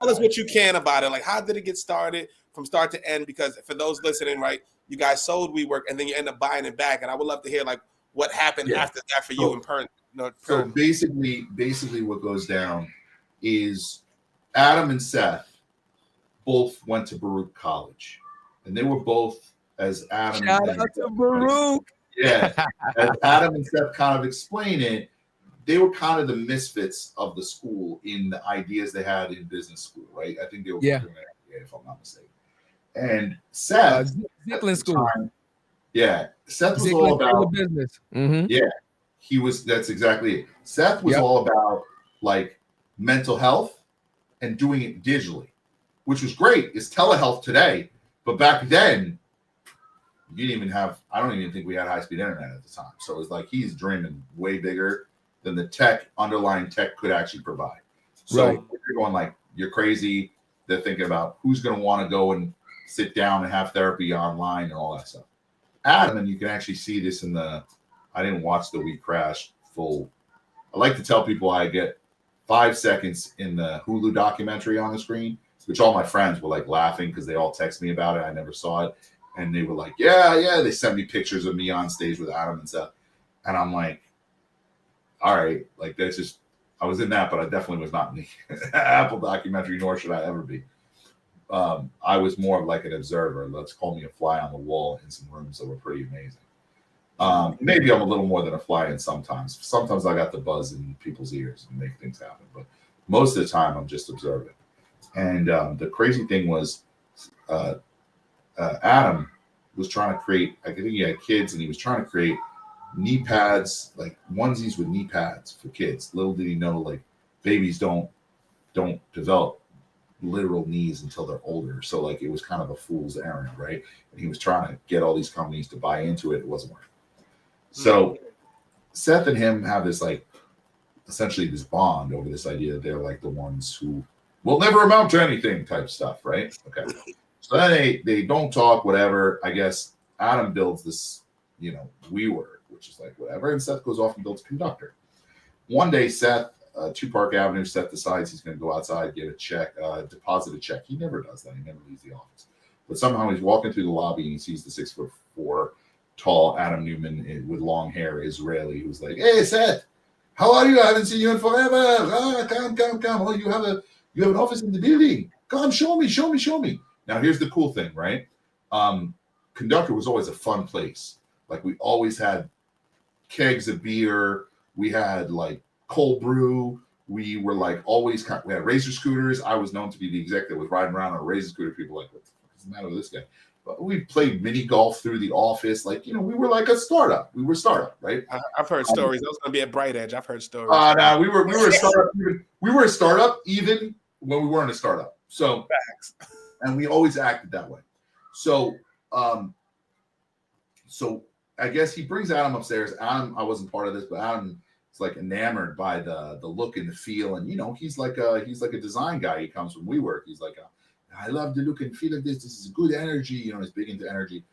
tell us what you can about it. Like, how did it get started from start to end? Because for those listening, right, you guys sold WeWork and then you end up buying it back. And I would love to hear like what happened after that for you in person. So basically what goes down is Adam and Seth both went to Baruch College, and they were both, as Adam Shout out to Baruch. Yeah, as Adam and Seth kind of explain it, they were kind of the misfits of the school in the ideas they had in business school, right? I think they were doing that, if I'm not mistaken. And Seth, Ziegler School. Seth was all about business. Yeah, he was. That's exactly it. Seth was all about like mental health and doing it digitally, which was great. It's telehealth today, but back then you didn't even have. I don't even think we had high-speed internet at the time. So it was like he's dreaming way bigger than the underlying tech could actually provide. So you're going like, you're crazy. They're thinking about who's going to want to go and sit down and have therapy online and all that stuff. Adam, and you can actually see this in I didn't watch the We Crashed full. I like to tell people I get 5 seconds in the Hulu documentary on the screen, which all my friends were like laughing because they all text me about it. I never saw it. And they were like, yeah. They sent me pictures of me on stage with Adam and stuff. And I'm like, all right, like that's just, I was in that, but I definitely was not in the Apple documentary, nor should I ever be. I was more of like an observer. Let's call me a fly on the wall in some rooms that were pretty amazing. Maybe I'm a little more than a fly in sometimes. Sometimes I got the buzz in people's ears and make things happen, but most of the time I'm just observing. And the crazy thing was Adam was trying to create, I think he had kids, and he was trying to create knee pads, like onesies with knee pads for kids. Little did he know, like babies don't develop literal knees until they're older. So like it was kind of a fool's errand, right? And he was trying to get all these companies to buy into it. It wasn't working. So Seth and him have this like essentially this bond over this idea that they're like the ones who will never amount to anything type stuff, right? Okay. So then they don't talk, whatever. I guess Adam builds this, WeWork, which is like whatever, and Seth goes off and builds Conductor. One day, Seth, 2 Park Avenue, Seth decides he's going to go outside, get a check, deposit a check. He never does that. He never leaves the office. But somehow he's walking through the lobby and he sees the 6'4" tall Adam Newman with long hair, Israeli, who's like, "Hey, Seth, how are you? I haven't seen you in forever. Come. Oh, you have an office in the building. Come, show me. Now, here's the cool thing, right? Conductor was always a fun place. Like we always had kegs of beer. We had like cold brew. We were like always we had razor scooters. I was known to be the exec that was riding around on a razor scooter. People were like, what the fuck is the matter with this guy? But we played mini golf through the office. Like, we were like a startup. We were startup, right? I've heard stories. That was going to be at Bright Edge. I've heard stories. No, we were a startup. We were a startup even when we weren't a startup. So, and we always acted that way. So, I guess he brings Adam upstairs. Adam, I wasn't part of this, but Adam is like enamored by the look and the feel, and he's like a design guy. He comes from WeWork. He's like, I love the look and feel of this. This is good energy. He's big into energy.